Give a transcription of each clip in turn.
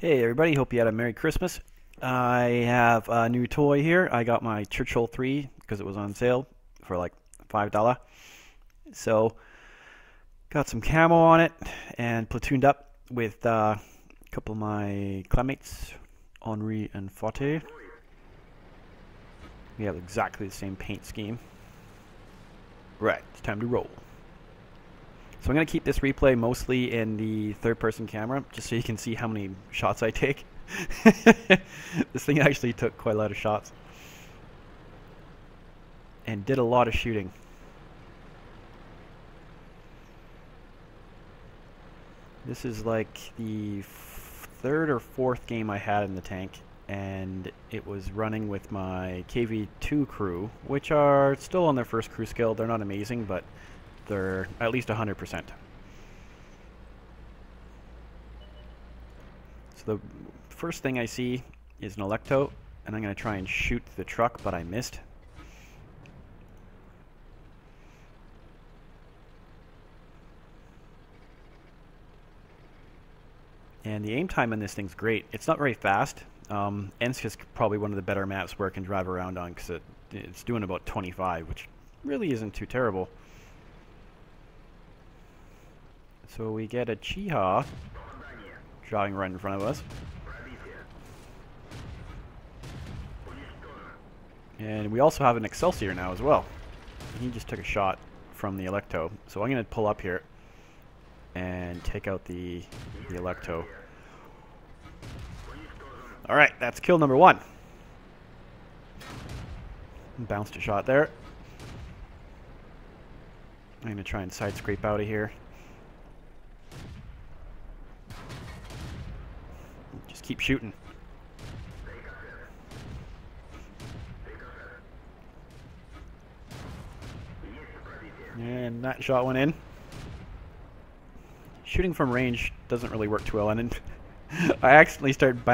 Hey everybody, hope you had a Merry Christmas. I have a new toy here. I got my Churchill 3 because it was on sale for like $5. So, got some camo on it and platooned up with a couple of my clanmates, Henri and Forte. We have exactly the same paint scheme. Right, it's time to roll. So I'm going to keep this replay mostly in the third-person camera, just so you can see how many shots I take. This thing actually took quite a lot of shots. And did a lot of shooting. This is like the third or fourth game I had in the tank, and it was running with my KV2 crew, which are still on their first crew skill. They're not amazing, but they're at least 100%. So the first thing I see is an Electo, and I'm going to try and shoot the truck, but I missed. And the aim time on this thing's great. It's not very fast. Ensk is probably one of the better maps where I can drive around on because it's doing about 25, which really isn't too terrible. So we get a Chiha driving right in front of us. And we also have an Excelsior now as well. He just took a shot from the Electo. So I'm going to pull up here and take out the Electo. Alright, that's kill number 1. Bounced a shot there. I'm going to try and side scrape out of here. Just keep shooting. And that shot went in. Shooting from range doesn't really work too well, and I accidentally start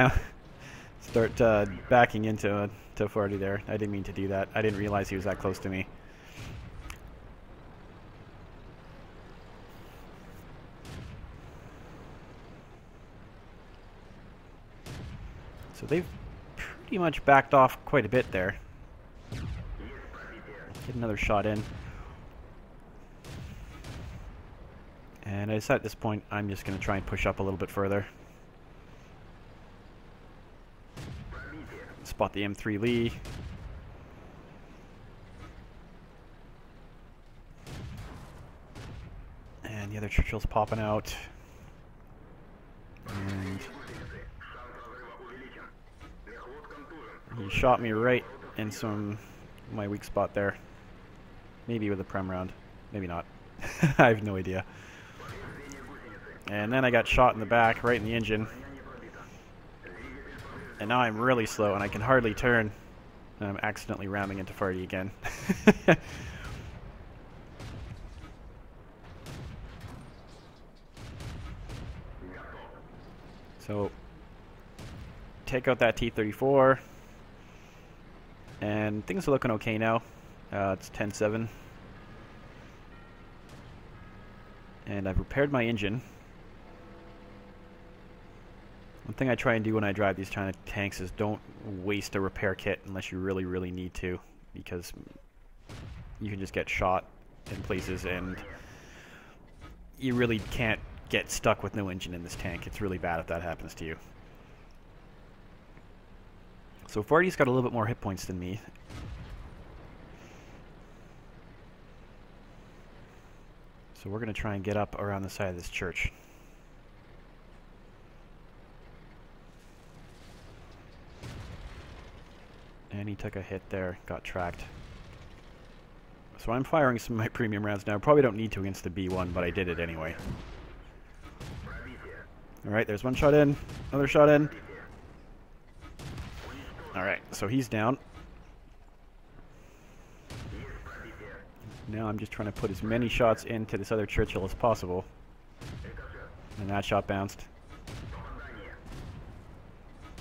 backing into 40 there. I didn't mean to do that. I didn't realize he was that close to me. So they've pretty much backed off quite a bit there. Get another shot in. And I decided at this point I'm just going to try and push up a little bit further. Spot the M3 Lee. And the other Churchill's popping out. And he shot me right in my weak spot there. Maybe with a prem round. Maybe not. I have no idea. And then I got shot in the back, right in the engine. And now I'm really slow and I can hardly turn. And I'm accidentally ramming into Farty again. So, take out that T-34. And things are looking okay now. It's 10-7. And I've repaired my engine. One thing I try and do when I drive these kind of tanks is don't waste a repair kit unless you really, really need to, because you can just get shot in places and you really can't get stuck with no engine in this tank. It's really bad if that happens to you. So Farty's got a little bit more hit points than me. So we're going to try and get up around the side of this church. And he took a hit there, got tracked. So I'm firing some of my premium rounds now. Probably don't need to against the B1, but I did it anyway. Alright, there's one shot in, another shot in. Alright, so he's down. Now I'm just trying to put as many shots into this other Churchill as possible. And that shot bounced.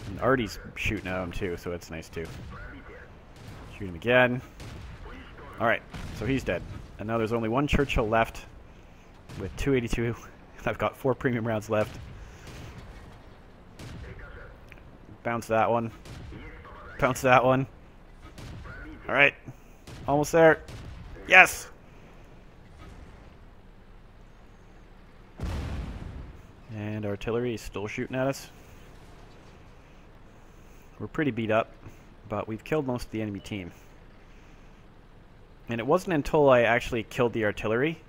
And Artie's shooting at him too, so it's nice too. Shoot him again. Alright, so he's dead. And now there's only one Churchill left with 282. I've got 4 premium rounds left. Bounce that one. Bounce that one. Alright. Almost there. Yes! And artillery is still shooting at us. We're pretty beat up, but we've killed most of the enemy team. And it wasn't until I actually killed the artillery,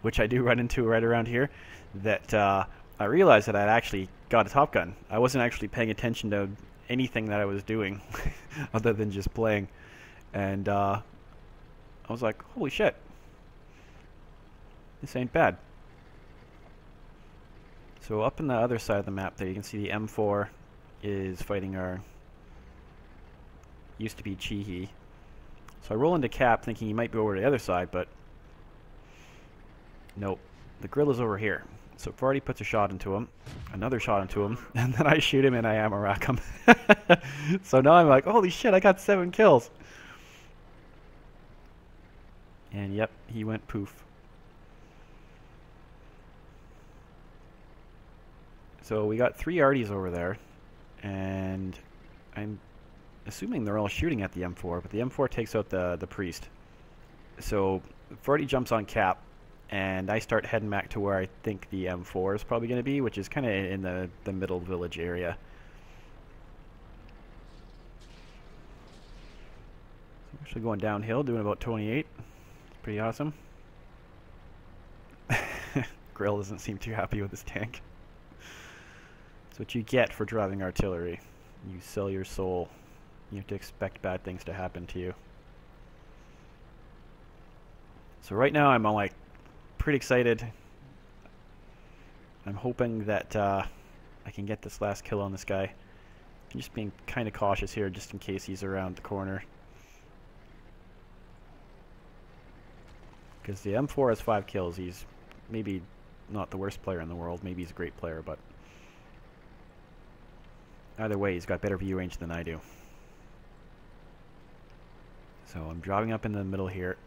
which I do run into right around here, that I realized that I'd actually got a Top Gun. I wasn't actually paying attention to anything that I was doing other than just playing. And I was like, holy shit. This ain't bad. So up in the other side of the map there, you can see the M4 is fighting our used to be Chihi. So I roll into Cap thinking he might be over to the other side, but nope. The Guerrilla's over here. So Farty puts a shot into him, another shot into him, and then I shoot him and I ammo rack him. So now I'm like, holy shit, I got 7 kills. And yep, he went poof. So we got 3 arties over there, and I'm assuming they're all shooting at the M4, but the M4 takes out the priest. So Farty jumps on Cap, and I start heading back to where I think the M4 is probably going to be, which is kind of in the middle village area. So I'm actually going downhill, doing about 28. It's pretty awesome. Grill doesn't seem too happy with his tank. That's what you get for driving artillery. You sell your soul. You have to expect bad things to happen to you. So right now I'm like pretty excited. I'm hoping that I can get this last kill on this guy. I'm just being kind of cautious here just in case he's around the corner. Because the M4 has 5 kills. He's maybe not the worst player in the world. Maybe he's a great player, but either way, he's got better view range than I do. So I'm driving up in the middle here.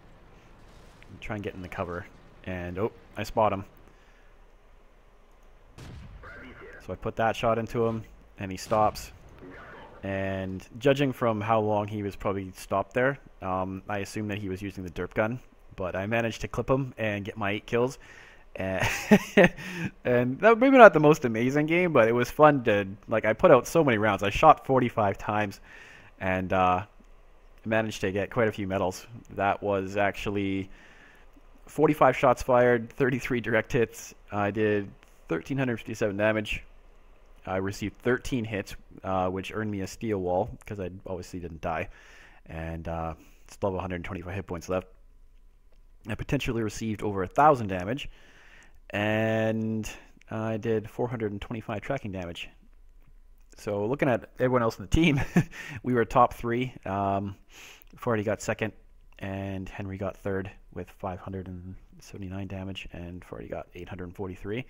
I'm trying to get in the cover. And, oh, I spot him. So I put that shot into him, and he stops. And judging from how long he was probably stopped there, I assume that he was using the derp gun. But I managed to clip him and get my 8 kills. And, and that was maybe not the most amazing game, but it was fun to, like, I put out so many rounds. I shot 45 times and managed to get quite a few medals. That was actually 45 shots fired, 33 direct hits. I did 1,357 damage. I received 13 hits, which earned me a steel wall, because I obviously didn't die. And still have 125 hit points left. I potentially received over 1,000 damage. And I did 425 tracking damage. So looking at everyone else in the team, we were top 3. Farty got 2nd, and Henry got 3rd with 579 damage, and Farty got 843.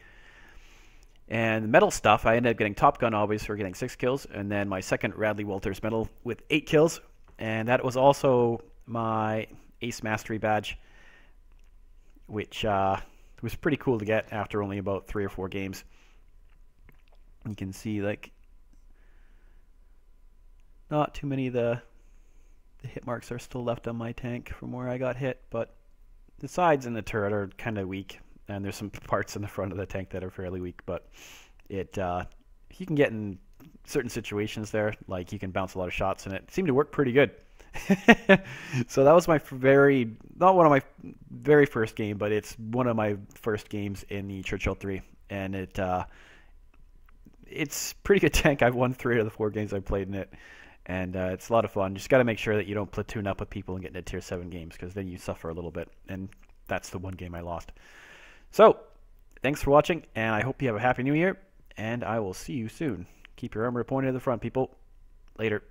And the medal stuff, I ended up getting Top Gun always for getting 6 kills, and then my 2nd Radley Walters medal with 8 kills, and that was also my Ace Mastery badge, which was pretty cool to get after only about 3 or 4 games. You can see, like, not too many of the hit marks are still left on my tank from where I got hit, but the sides and the turret are kind of weak, and there's some parts in the front of the tank that are fairly weak, but it you can get in certain situations there, like you can bounce a lot of shots, and it seemed to work pretty good. So that was my not one of my very first game, but it's one of my first games in the Churchill 3, and it's pretty good tank. I've won 3 of the 4 games I've played in it, and it's a lot of fun. Just got to make sure that you don't platoon up with people and get into tier 7 games, because then you suffer a little bit, and that's the one game I lost. So thanks for watching, and I hope you have a happy new year, and I will see you soon. Keep your armor pointed to the front, people. Later.